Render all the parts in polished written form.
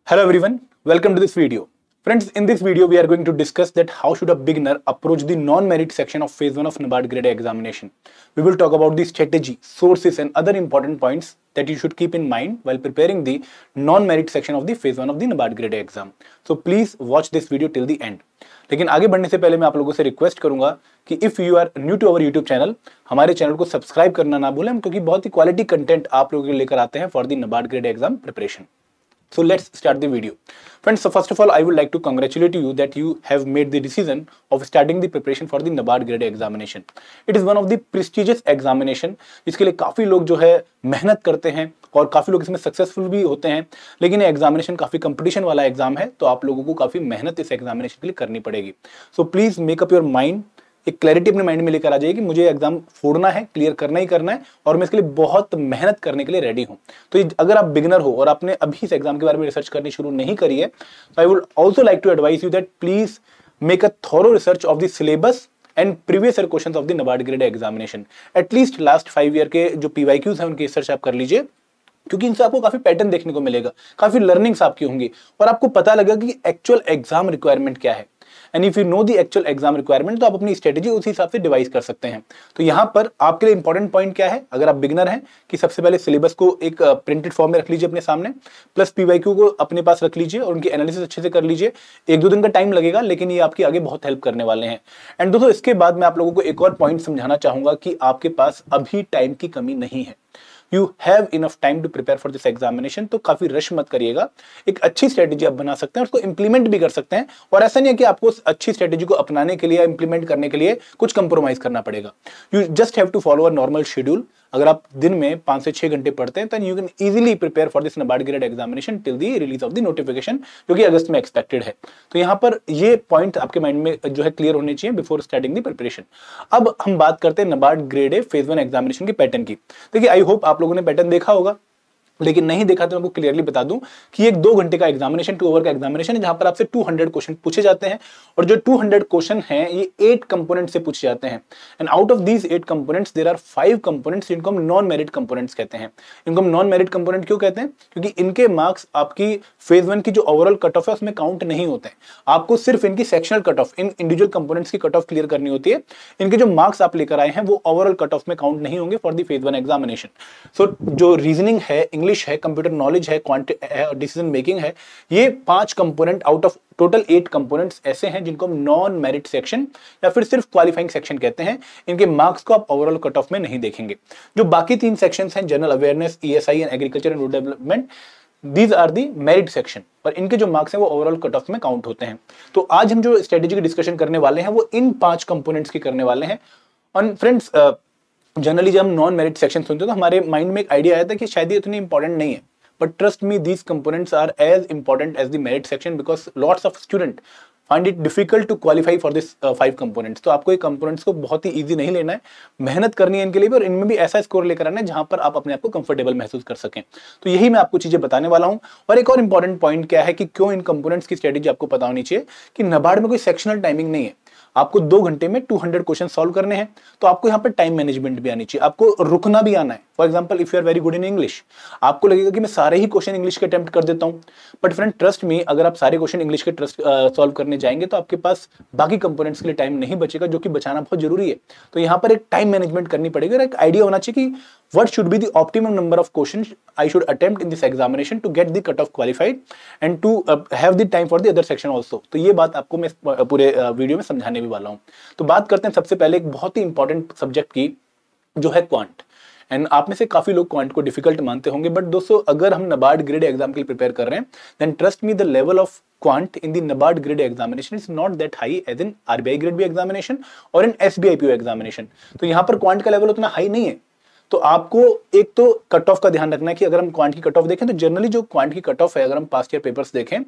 Hello everyone, welcome to this video. Friends, in this video we are going to discuss that how should a beginner approach the non-merit section of phase 1 of NABARD grade A examination. We will talk about the strategy, sources and other important points that you should keep in mind while preparing the non-merit section of the phase 1 of the NABARD grade A exam. So please watch this video till the end. लेकिन आगे बढ़ने से पहले मैं आप लोगों से request करूंगा कि if you are new to our YouTube channel, हमारे चैनल को सब्सक्राइब करना ना भूलें, क्योंकि बहुत ही क्वालिटी कंटेंट आप लोगों के लिए लेकर आते हैं for the NABARD grade A exam preparation. So let's start the video. Friends, so first of all, I would like to congratulate you that you have made the decision of starting the preparation for the NABARD grade A examination. It is one of the prestigious examination जिसके लिए काफ़ी लोग जो है मेहनत करते हैं और काफ़ी लोग इसमें सक्सेसफुल भी होते हैं, लेकिन ये एग्जामिनेशन काफ़ी कंपटीशन वाला एग्जाम है, तो आप लोगों को काफ़ी मेहनत इस एग्जामिनेशन के लिए करनी पड़ेगी. So please make up your mind, एक क्लैरिटी अपने माइंड में लेकर आ जाइए कि मुझे एग्जाम फोड़ना है, क्लियर करना ही करना है और मैं इसके लिए बहुत मेहनत करने के लिए रेडी हूं. तो अगर आप बिगिनर हो और आपने अभी इस एग्जाम के बारे में रिसर्च करनी शुरू नहीं करी है, तो I would also like to advise you that please make a thorough research of the syllabus and previous year questions of the NABARD grade examination. At least last 5 year के जो PYQs हैं उनकी रिसर्च आप कर लीजिए, क्योंकि इनसे आपको काफी पैटर्न देखने को मिलेगा, काफी लर्निंग्स आपकी होंगी और आपको पता लगेगा कि एक्चुअल एग्जाम रिक्वायरमेंट क्या है. And if you know the actual exam requirement, तो आप अपनी स्ट्रेटेजी उसी हिसाब से डिवाइस कर सकते हैं. तो यहाँ पर आपके लिए इंपॉर्टेंट पॉइंट क्या है, अगर आप बिगिनर हैं, कि सबसे पहले सिलेबस को एक प्रिंटेड फॉर्म में रख लीजिए अपने सामने, प्लस PYQ को अपने पास रख लीजिए और उनकी एनालिसिस अच्छे से कर लीजिए. 1-2 दिन का टाइम लगेगा, लेकिन ये आपकी आगे बहुत हेल्प करने वाले हैं. एंड दोस्तों, इसके बाद मैं आप लोगों को एक और पॉइंट समझाना चाहूंगा कि आपके पास अभी टाइम की कमी नहीं है. You have enough time to prepare for this examination. तो काफी रश मत करिएगा, एक अच्छी स्ट्रेटेजी आप बना सकते हैं, उसको इंप्लीमेंट भी कर सकते हैं. और ऐसा नहीं है कि आपको उस अच्छी स्ट्रेटेजी को अपनाने के लिए, इंप्लीमेंट करने के लिए कुछ कंप्रोमाइज करना पड़ेगा. You just have to follow a normal schedule. अगर आप दिन में 5 से 6 घंटे पढ़ते हैं, तो you can easily prepare for this NABARD grade examination till the release of the notification, जो कि अगस्त में एक्सपेक्टेड है. तो यहाँ पर ये पॉइंट आपके माइंड में जो है क्लियर होने चाहिए बिफोर स्टार्टिंग द प्रिपरेशन. अब हम बात करते हैं NABARD grade A phase 1 examination के पैटर्न की. देखिए, आई होप आप लोगों ने पैटर्न देखा होगा, लेकिन नहीं देखा तो मैं आपको क्लियरली बता दूं कि एक 2 घंटे का एग्जामिनेशन, 2 आवर का एग्जामिनेशन है, जहां पर आपसे 200 क्वेश्चन पूछे जाते हैं. और जो 200 क्वेश्चन हैं, ये 8 कंपोनेंट से पूछे जाते हैं. And out of these 8 components there are 5 components जिनको हम नॉन मेरिट कंपोनेंट्स कहते हैं. इनको हम नॉन मेरिट कंपोनेंट क्यों कहते हैं? क्योंकि इनके मार्क्स आपकी फेज 1 की जो ओवरऑल कट ऑफ है उसमें काउंट नहीं होते हैं. आपको सिर्फ इनकी सेक्शनल कट ऑफ, इन इंडिविजुअल कंपोनेंट्स की कट ऑफ क्लियर करनी होती है. इनके जो मार्क्स आप लेकर आए हैं वो ओवरऑल कट ऑफ में काउंट नहीं होंगे फॉर द फेज 1 एग्जामिनेशन. सो जो रीजनिंग है, इंग्लिश है, कंप्यूटर नॉलेज है, डिसीजन मेकिंग है, ये 5 component out of total 8 components ऐसे हैं जिनको हम नॉन मेरिट सेक्शन या फिर सिर्फ क्वालिफाइंग सेक्शन कहते हैं. इनके मार्क्स को आप ओवरऑल कट ऑफ में नहीं देखेंगे. जो बाकी 3 सेक्शंस हैं, general awareness, ESI and agriculture and rural development, these are the merit section, और इनके जो मार्क्स हैं वो ओवरऑल कट ऑफ में काउंट होते हैं. तो आज हम जो स्ट्रेटेजी की डिस्कशन करने वाले हैं वो इन 5 कंपोनेंट्स की करने वाले हैं. और फ्रेंड्स, जनरली जब हम नॉन मेरिट सेक्शन सुनते हैं तो हमारे माइंड में एक आइडिया आता है कि शायद ये इतनी इंपॉर्टेंट नहीं है. But trust me, these components are as important as the merit section because lots of students find it difficult to qualify for this 5 components. तो आपको ये components को बहुत ही easy नहीं लेना है, मेहनत करनी है इनके लिए भी, और इनमें भी ऐसा स्कोर लेकर आना है जहां पर आप अपने आप को कंफर्टेबल महसूस कर सकें. तो यही मैं आपको चीजें बताने वाला हूं. और एक और इंपॉर्टेंट पॉइंट क्या है कि क्यों इन कंपोनेंट्स की स्ट्रेटेजी आपको पता होनी चाहिए, कि NABARD में कोई सेक्शनल टाइमिंग नहीं है. आपको 2 घंटे में 200 क्वेश्चन सॉल्व करने हैं, तो आपको यहाँ पर टाइम मैनेजमेंट भी आनी चाहिए, आपको रुकना भी आना है. For example, if you are very good in English, आपको लगेगा कि मैं सारे ही क्वेश्चन इंग्लिश के अटेम्प्ट कर देता हूँ. बट फ्रेंड, ट्रस्ट मी, अगर आप सारे क्वेश्चन इंग्लिश के सॉल्व करने जाएंगे तो आपके पास बाकी कंपोनेंट्स के लिए टाइम नहीं बचेगा, जो कि बचाना बहुत जरूरी है. तो यहाँ पर एक टाइम मैनेजमेंट करनी पड़ेगी और एक आइडिया होना चाहिए कि what should be the optimum number of questions I should attempt in this examination to get the cutoff qualified and to have the time for the other section also. तो ये बात आपको मैं पूरे वीडियो में समझाने भी वाला हूँ. तो बात करते हैं सबसे पहले एक बहुत ही इंपॉर्टेंट सब्जेक्ट की, जो है क्वांट. एंड आप में से काफी लोग क्वांट को डिफिकल्ट मानते होंगे, बट दोस्तों, अगर हम NABARD ग्रेड एग्जाम के लिए प्रिपेयर कर रहे हैं, then trust me, the level of quant in the NABARD grade examination is not that high as in RBI grade B examination और इन SBI PO एग्जामिनेशन. तो यहाँ पर क्वांट का लेवल उतना हाई नहीं है. तो आपको एक तो कट ऑफ का ध्यान रखना है कि अगर हम क्वांट की कट ऑफ देखें तो जनरली जो क्वांट की कट ऑफ है, अगर हम पास्ट ईयर पेपर्स देखें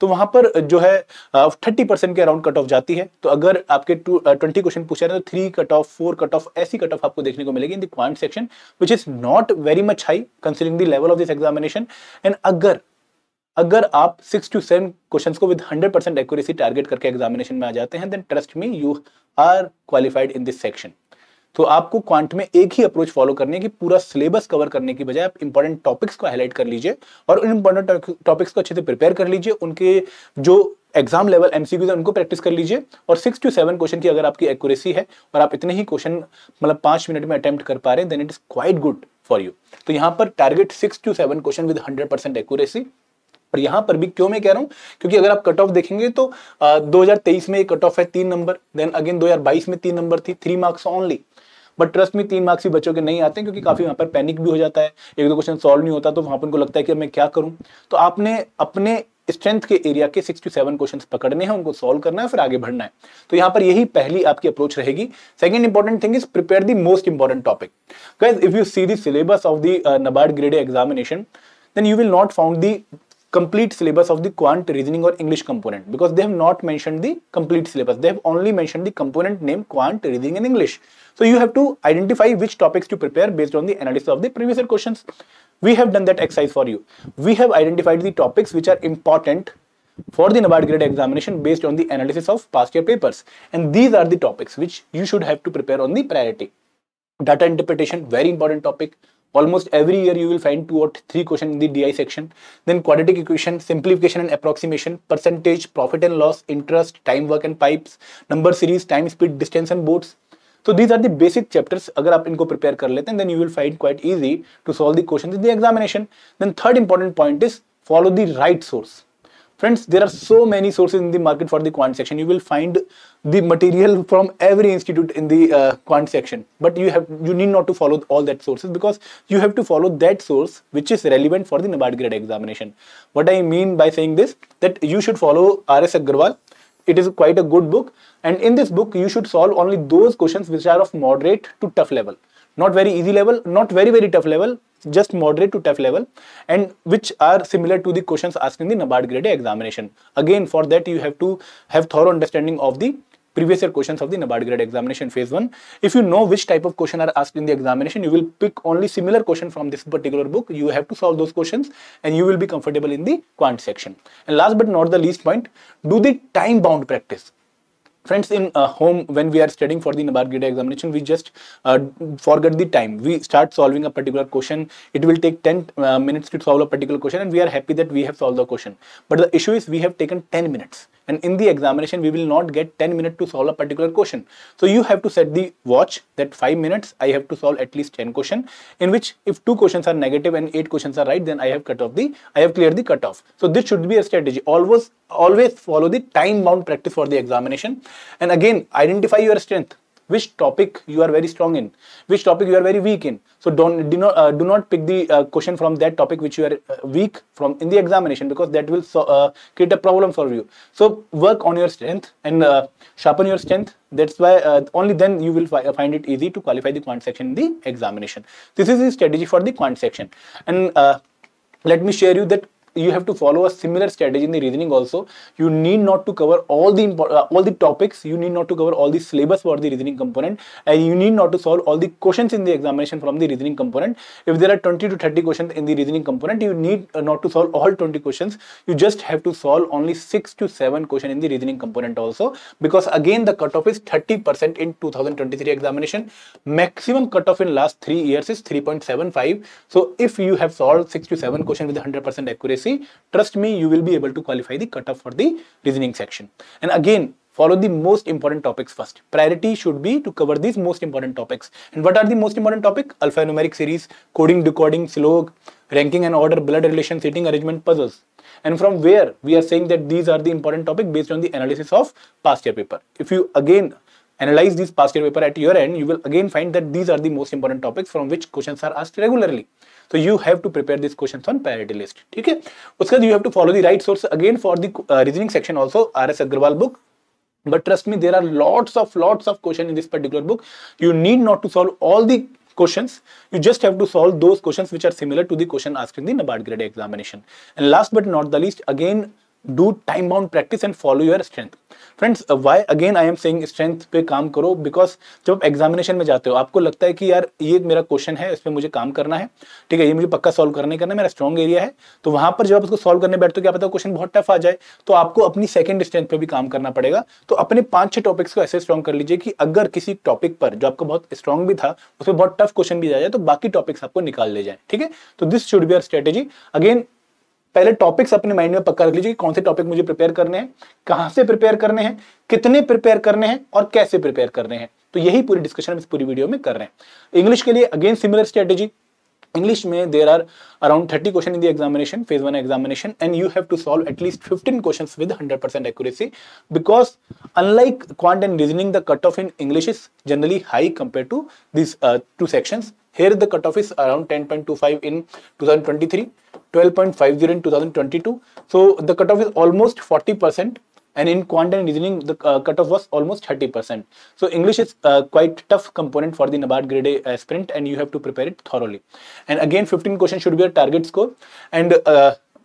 तो वहां पर जो है 30% के अराउंड कट ऑफ जाती है. तो अगर आपके 20 क्वेश्चन पूछे रहे तो 3 कट ऑफ, 4 कट ऑफ, ऐसी कट ऑफ आपको देखने को मिलेगी in the quant section, which is not very much high considering the level of this examination. And अगर आप 6 to 7 क्वेश्चंस को विद 100% एक्यूरेसी टारगेट करके एग्जामिनेशन में आ जाते हैं, then trust me, you are qualified in this section. तो आपको क्वांट में एक ही अप्रोच फॉलो करनी है कि पूरा सिलेबस कवर करने की बजाय आप इंपॉर्टेंट टॉपिक्स को हाईलाइट कर लीजिए और उन इंपॉर्टेंट टॉपिक्स को अच्छे से प्रिपेयर कर लीजिए, उनके जो एग्जाम लेवल एमसीक्यूज है उनको प्रैक्टिस कर लीजिए, और 6 to 7 क्वेश्चन की अगर आपकी एक्यूरेसी है और आप इतने ही क्वेश्चन मतलब 5 मिनट में अटेम्प्ट कर पा रहे हैं, then it is quite good for you. तो यहाँ पर target 6 to 7 question with 100% accuracy. और यहां पर भी क्यों मैं कह रहा हूं, क्योंकि अगर आप कट ऑफ देखेंगे तो 2023 में कट ऑफ है 3 नंबर, देन अगेन 2022 में 3 नंबर थी, 3 मार्क्स ओनली। बट ट्रस्ट में 3 मार्क्स ही बच्चों के नहीं आते हैं, क्योंकि काफी वहां पर पैनिक भी हो जाता है, एक दो क्वेश्चन सॉल्व नहीं होता तो वहां पर उनको लगता है कि मैं क्या करूं। तो आपने अपने स्ट्रेंथ के एरिया के 6 to 7 क्वेश्चंस पकड़ने हैं, उनको सॉल्व करना है, फिर आगे बढ़ना है। तो यहाँ पर यही पहली आपकी अप्रोच रहेगी। Second important thing is prepare the most important topic. Guys, if you see the syllabus of the NABARD grade A examination, then you will not found the complete syllabus of the quant, reasoning or English component, because they have not mentioned the complete syllabus. They have only mentioned the component name quant, reasoning and English. So you have to identify which topics to prepare based on the analysis of the previous year questions. We have done that exercise for you. We have identified the topics which are important for the NABARD grade examination based on the analysis of past year papers, and these are the topics which you should have to prepare on the priority. Data interpretation, very important topic. Almost every year you will find 2 or 3 questions in the DI section. Then quadratic equation, simplification and approximation, percentage, profit and loss, interest, time, work and pipes, number series, time, speed, distance and boats. So these are the basic chapters. अगर आप इनको prepare कर लेते हैं, then you will find quite easy to solve the questions in the examination. Then third important point is follow the right source. Friends, there are so many sources in the market for the quant section. You will find the material from every institute in the quant section, but you need not to follow all that sources, because you have to follow that source which is relevant for the NABARD grade examination. What I mean by saying this, that you should follow R.S. Agarwal. It is quite a good book, and in this book you should solve only those questions which are of moderate to tough level, not very easy level, not very tough level, just moderate to tough level, and which are similar to the questions asked in the NABARD grade A examination. Again, for that you have to have thorough understanding of the previous year questions of the NABARD grade examination phase 1. If you know which type of question are asked in the examination, you will pick only similar question from this particular book. You have to solve those questions and you will be comfortable in the quant section. And last but not the least point, do the time bound practice. Friends, in home, when we are studying for the NABARD grade examination, we just forget the time. We start solving a particular question. It will take 10 minutes to solve a particular question, and we are happy that we have solved the question. But the issue is we have taken 10 minutes. And in the examination, we will not get 10 minutes to solve a particular question. So you have to set the watch that 5 minutes, I have to solve at least 10 questions, in which if 2 questions are negative and 8 questions are right, then I have cleared the cutoff. So this should be a strategy. Always follow the time bound practice for the examination. And again, identify your strength. Which topic you are very strong in, which topic you are very weak in. So do not pick the question from that topic which you are weak from in the examination, because that will create a problem for you. So work on your strength and sharpen your strength. That's why only then you will find it easy to qualify the quant section in the examination. This is the strategy for the quant section. And let me share you that you have to follow a similar strategy in the reasoning also. You need not to cover all the topics. You need not to cover all the syllabus for the reasoning component, and you need not to solve all the questions in the examination from the reasoning component. If there are 20 to 30 questions in the reasoning component, you need not to solve all 20 questions. You just have to solve only 6 to 7 questions in the reasoning component also, because again the cutoff is 30% in 2023 examination. Maximum cutoff in last 3 years is 3.75. So if you have solved 6 to 7 questions with 100% accuracy, trust me, you will be able to qualify the cutoff for the reasoning section. And again, follow the most important topics first. Priority should be to cover these most important topics. And what are the most important topics? Alphanumeric series, coding, decoding, slog, ranking and order, blood relation, seating arrangement, puzzles. And from where we are saying that these are the important topics based on the analysis of past year paper. If you again analyze this past year paper at your end, you will again find that these are the most important topics from which questions are asked regularly. So you have to prepare these questions on priority list. Okay. Uske you have to follow the right source again for the reasoning section also, R.S. Agarwal book. But trust me, there are lots of questions in this particular book. You need not to solve all the questions. You just have to solve those questions which are similar to the question asked in the NABARD grade examination. And last but not the least, again, do time bound practice and follow your strength. Friends why again I am saying strength पे काम करो, because जब आप examination में जाते हो आपको लगता है कि यार ये मेरा क्वेश्चन है, इस पे मुझे काम करना है, ठीक है, ये मुझे पक्का सॉल्व करना है, मेरा स्ट्रॉन्ग एरिया है। तो वहां पर जब आप उसको सॉल्व करने बैठते हो, क्या पता क्वेश्चन बहुत टफ आ जाए, तो आपको अपनी सेकंड स्ट्रेंथ पे भी काम करना पड़ेगा। तो अपने 5-6 टॉपिक्स को ऐसे स्ट्रॉन्ग कर लीजिए कि अगर किसी टॉपिक पर जो आपका बहुत स्ट्रॉन्ग भी था उसमें बहुत टफ क्वेश्चन भी आ जाए तो बाकी टॉपिक्स आपको निकाल ले जाए, ठीक है। तो this should be your strategy. Again पहले टॉपिक्स अपने माइंड में पक्का रख लीजिए कि कौन से टॉपिक मुझे प्रिपेयर करने हैं, कहां से प्रिपेयर करने हैं, कितने प्रिपेयर करने हैं और कैसे प्रिपेयर करने हैं। तो यही पूरी डिस्कशन हम इस पूरी वीडियो में कर रहे हैं। इंग्लिश के लिए अगेन सिमिलर स्ट्रेटेजी। English में there are around 30 questions in the examination, phase 1 examination, and you have to solve at least 15 questions with 100% accuracy, because unlike quant and reasoning, the cutoff in English is generally high compared to these two sections. Here the cutoff is around 10.25 in 2023, 12.50 in 2022. So the cutoff is almost 40%. And in quant and reasoning, the cutoff was almost 30%. So English is quite tough component for the NABARD grade A aspirant, and you have to prepare it thoroughly. And again, 15 questions should be a target score. And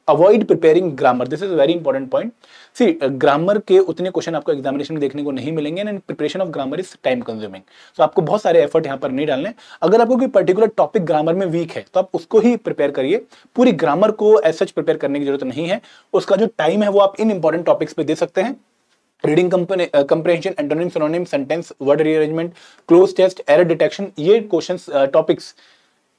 avoid preparing grammar. This is a very important point. See, grammar के उतने question आपको examination में देखने को नहीं मिलेंगे, and preparation of grammar is time consuming. तो आपको बहुत सारे एफर्ट यहाँ पर नहीं डालने। अगर आपको कोई पर्टिकुलर टॉपिक ग्रामर में वीक है तो आप उसको ही प्रिपेयर करिए, पूरी ग्रामर को एज सच प्रिपेयर करने की जरूरत नहीं है। उसका जो टाइम है वो आप इन इंपॉर्टेंट टॉपिक्स पे दे सकते हैं। Reading comprehension, antonym, synonym, sentence, word rearrangement, cloze test, error detection, ये क्वेश्चंस टॉपिक्स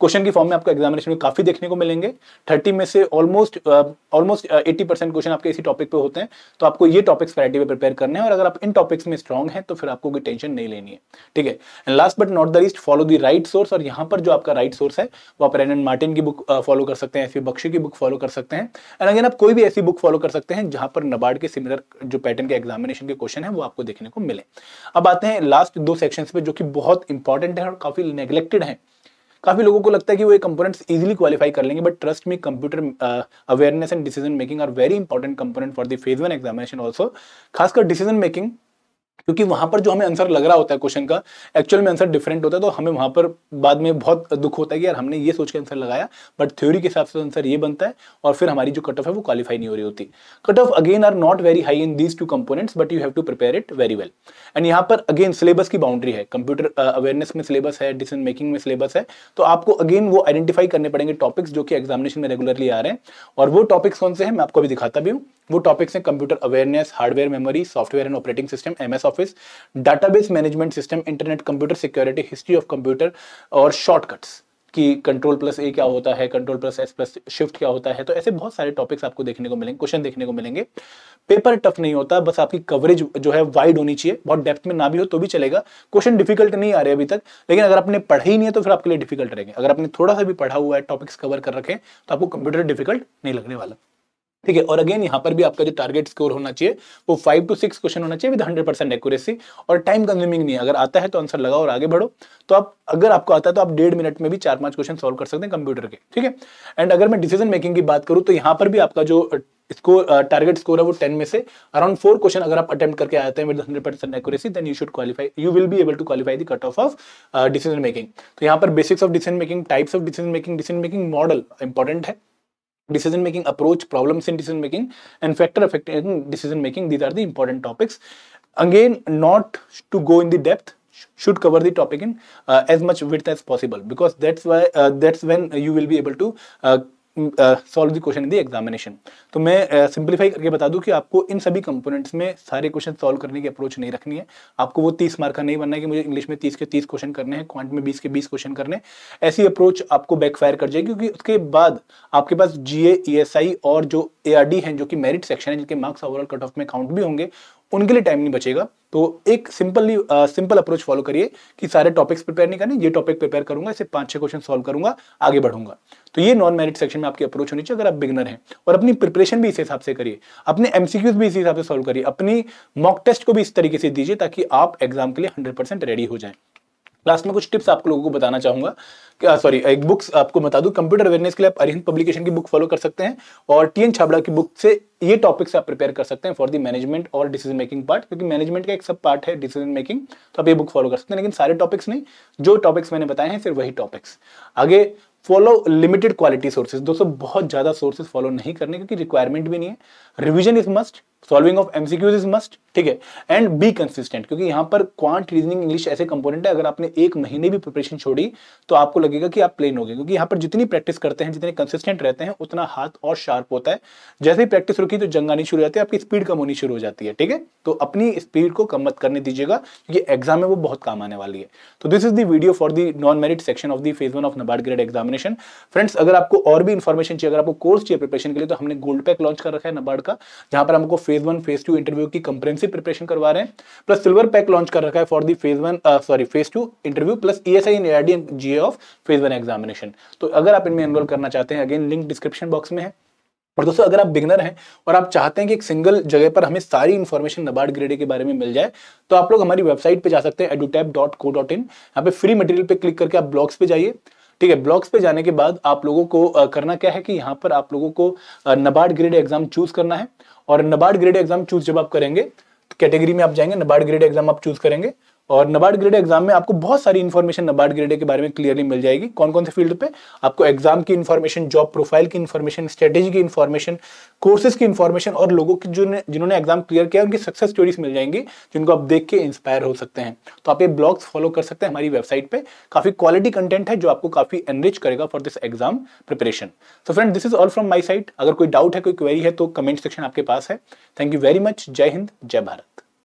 क्वेश्चन की फॉर्म में आपको एग्जामिनेशन में काफी देखने को मिलेंगे। 30 में से ऑलमोस्ट 80% क्वेश्चन आपके इसी टॉपिक पे होते हैं। तो आपको ये टॉपिक्स वैरायटी पे प्रिपेयर करने हैं, और अगर आप इन टॉपिक्स में स्ट्रांग हैं तो फिर आपको कोई टेंशन नहीं लेनी है, ठीक है। And last but not the least, follow the right source. और यहाँ पर जो आपका राइट सोर्स है वो आप रेनन मार्टिन की बुक फॉलो कर सकते हैं, एसवी बख्शी की बुक फॉलो कर सकते हैं। एंड अगेन आप कोई भी ऐसी बुक फॉलो कर सकते हैं जहां पर NABARD के सिमिलर जो पैटर्न के एग्जामिनेशन के क्वेश्चन है वो आपको देखने को मिले। अब आते हैं लास्ट 2 सेक्शंस पे जो कि बहुत इंपॉर्टेंट है और काफी नेग्लेक्टेड है। काफी लोगों को लगता है कि वो ये कंपोनेंट्स इजीली क्वालिफाई कर लेंगे, but trust me, computer awareness and decision making are very important component for the phase 1 examination also. खासकर डिसीजन मेकिंग, क्योंकि वहां पर जो हमें आंसर लग रहा होता है क्वेश्चन का, एक्चुअल में आंसर डिफरेंट होता है। तो हमें वहां पर बाद में बहुत दुख होता है कि यार हमने ये सोच के आंसर लगाया, बट थ्योरी के हिसाब से आंसर ये बनता है, और फिर हमारी जो कट ऑफ है वो क्वालिफाई नहीं हो रही होती। Cut off again are not very high in these 2 components, but you have to prepare it very well. And यहाँ पर अगेन सिलेबस की बाउंड्री है, कंप्यूटर अवेयरनेस में सिलेबस है, डिसीजन मेकिंग में सिलेबस है। तो आपको अगेन वो आइडेंटिफाई करने पड़ेंगे टॉपिक्स जो कि एग्जामिनेशन में रेगुलरली आ रहे हैं। और वो टॉपिक्स कौन से हैं मैं आपको अभी दिखाता भी हूँ। वो टॉपिक्स हैं computer awareness, hardware memory, software and operating system, MS office, database management system, internet, computer security, history of computer, और शॉर्टकट्स कि Ctrl+A क्या होता है, Ctrl+S+ शिफ्ट क्या होता है। तो ऐसे बहुत सारे टॉपिक्स आपको देखने को मिलेंगे, क्वेश्चन देखने को मिलेंगे। पेपर टफ नहीं होता, बस आपकी कवरेज जो है वाइड होनी चाहिए, बहुत डेप्थ में ना भी हो तो भी चलेगा। क्वेश्चन डिफिकल्ट नहीं आ रहे अभी तक, लेकिन अगर आपने पढ़ा ही नहीं है तो फिर आपके लिए डिफिकल्ट रहेंगे। अगर आपने थोड़ा सा भी पढ़ा हुआ है, टॉपिक्स कवर कर रखे, तो आपको कंप्यूटर डिफिकल्ट नहीं लगने वाला, ठीक है। और अगेन यहाँ पर भी आपका जो टारगेट स्कोर होना चाहिए वो 5 to 6 क्वेश्चन होना चाहिए विद 100% एक्यूरेसी, और टाइम कंज्यूमिंग नहीं है। अगर आता है तो आंसर लगाओ और आगे बढ़ो। तो आप अगर आपको आता है तो आप 1.5 मिनट में भी 4-5 क्वेश्चन सॉल्व कर सकते हैं कंप्यूटर के, ठीक है। एंड अगर मैं डिसीजन मेकिंग की बात करूँ तो यहाँ पर भी आपका जो टारगेट स्कोर है वो 10 में से अराउंड 4 क्वेश्चन अगर आप अटेम्प्ट करके आते हैं with 100% accuracy, then you should qualify, you will be able to qualify the cut off of decision making. तो यहाँ पर basics of decision making, types of decision making model important है, decision making approach, problems in decision making, and factor affecting decision making. These are the important topics. Again, not to go in the depth, should cover the topic in as much width as possible, because that's when you will be able to solve the question in the examination. तो मैं simplify करके बता दूं कि आपको इन सभी components में सारे क्वेश्चन सॉल्व करने की अप्रोच नहीं रखनी है। आपको वो 30 मार्क का नहीं बनना है कि मुझे इंग्लिश में 30 के 30 क्वेश्चन करने हैं, क्वांट में 20 के 20 क्वेश्चन करने हैं। ऐसी अप्रोच आपको बैकफायर कर जाएगी, क्योंकि उसके बाद आपके पास GA, ESI और जो ARD हैं, जो कि मेरिट सेक्शन है, जिनके मार्क्स ओवरऑल कट ऑफ में काउंट भी होंगे, उनके लिए टाइम नहीं बचेगा। तो एक सिंपल अप्रोच फॉलो करिए कि सारे टॉपिक्स प्रिपेयर नहीं करने, ये टॉपिक प्रिपेयर करूंगा, इसे 5-6 क्वेश्चन सॉल्व करूंगा, आगे बढ़ूंगा। तो ये नॉन मेरिट सेक्शन में आपकी अप्रोच होनी चाहिए अगर आप बिगनर हैं। और अपनी प्रिपरेशन भी इस हिसाब से करिए, अपने MCQs भी इस हिसाब से सॉल्व करिए, अपनी मॉक टेस्ट को भी इस तरीके से दीजिए ताकि आप एग्जाम के लिए 100% रेडी हो जाएं। लास्ट में कुछ टिप्स आप लोगों को बताना चाहूंगा, एक बुक्स आपको बता दूं। कंप्यूटर अवेयरनेस के लिए आप अरिहंत पब्लिकेशन की बुक फॉलो कर सकते हैं, और TN छाबड़ा की बुक से ये टॉपिक्स आप प्रिपेयर कर सकते हैं फॉर द मैनेजमेंट और डिसीजन मेकिंग पार्ट, क्योंकि मैनेजमेंट का एक सब पार्ट है डिसीजन मेकिंग। तो आप ये बुक फॉलो कर सकते हैं, लेकिन सारे टॉपिक्स नहीं, जो टॉपिक्स मैंने बताए हैं सिर्फ वही टॉपिक्स। आगे फॉलो लिमिटेड क्वालिटी सोर्सेज। दोस्तों बहुत ज्यादा सोर्सेज फॉलो नहीं करने, क्योंकि रिक्वायरमेंट भी नहीं है। Revision is must, solving of MCQs is must, ठीक है, एंड बी कंसिस्टेंट, क्योंकि यहाँ पर क्वांट, रीजनिंग, इंग्लिश ऐसे कंपोनेंट है, अगर आपने एक महीने भी प्रिपरेशन छोड़ी तो आपको लगेगा कि आप प्लेन हो गए, क्योंकि यहाँ पर जितनी प्रैक्टिस करते हैं, जितने कंसिस्टेंट रहते हैं, उतना हाथ और शार्प होता है। जैसे ही प्रैक्टिस रुकी तो जंग आनी शुरू हो जाती है, आपकी स्पीड कम होनी शुरू हो जाती है, ठीक है। तो अपनी स्पीड को कम मत करने दीजिएगा, क्योंकि एग्जाम में वो बहुत काम आने वाली है। तो this is the video for the non merit section of the phase 1 of NABARD grade examination. Friends, अगर आपको और भी इन्फॉर्मेशन चाहिए, अगर आपको कोर्स चाहिए प्रिपरेशन के लिए, तो हमने गोल्ड पैक लॉन्च कर रखा है नाबार्ड का, जहां पर हमको फेज 1 फेज 2 इंटरव्यू की कंप्रेहेंसिव प्रिपरेशन करवा रहे हैं, प्लस सिल्वर पैक लॉन्च कर रखा है for the phase 2 interview plus ESI and ARD and GA of phase 1 examination. तो अगर आप इनमें एनरोल करना चाहते हैं, अगेन लिंक डिस्क्रिप्शन बॉक्स में है। और दोस्तों अगर आप बिगनर हैं और आप चाहते हैं कि एक सिंगल जगह पर हमें सारी इंफॉर्मेशन नाबार्ड ग्रेड के बारे में मिल जाए, तो आप लोग हमारी वेबसाइट पे जा सकते हैं edutap.co.in। यहाँ पे फ्री मटेरियल पे क्लिक करके आप ब्लॉग्स पे जाइए, ठीक है। ब्लॉग्स पे जाने के बाद आप लोगों को करना क्या है कि यहाँ पर आप लोगों को नाबार्ड ग्रेड एग्जाम चूज करना है। और नाबार्ड ग्रेड एग्जाम चूज जब आप करेंगे तो कैटेगरी में आप जाएंगे, नाबार्ड ग्रेड एग्जाम आप चूज करेंगे, और नाबार्ड ग्रेड एग्जाम में आपको बहुत सारी इंफॉर्मेशन नाबार्ड ग्रेड के बारे में क्लियरली मिल जाएगी। कौन कौन से फील्ड पे आपको एग्जाम की इंफॉर्मेशन, जॉब प्रोफाइल की इंफॉर्मेशन, स्ट्रेटेजी की इंफॉर्मेशन, कोर्सेज की इंफॉर्मेशन, और लोगों की जिन्होंने एग्जाम क्लियर किया उनकी सक्सेस स्टोरीज मिल जाएंगी, जिनको आप देख के इंस्पायर हो सकते हैं। तो आप ये ब्लॉग्स फॉलो कर सकते हैं हमारी वेबसाइट पे। काफी क्वालिटी कंटेंट है जो आपको काफी एनरिच करेगा for this exam preparation. So friend, this is all from my side. अगर कोई डाउट है, कोई क्वेरी है, तो कमेंट सेक्शन आपके पास है। Thank you very much. जय हिंद, जय भारत।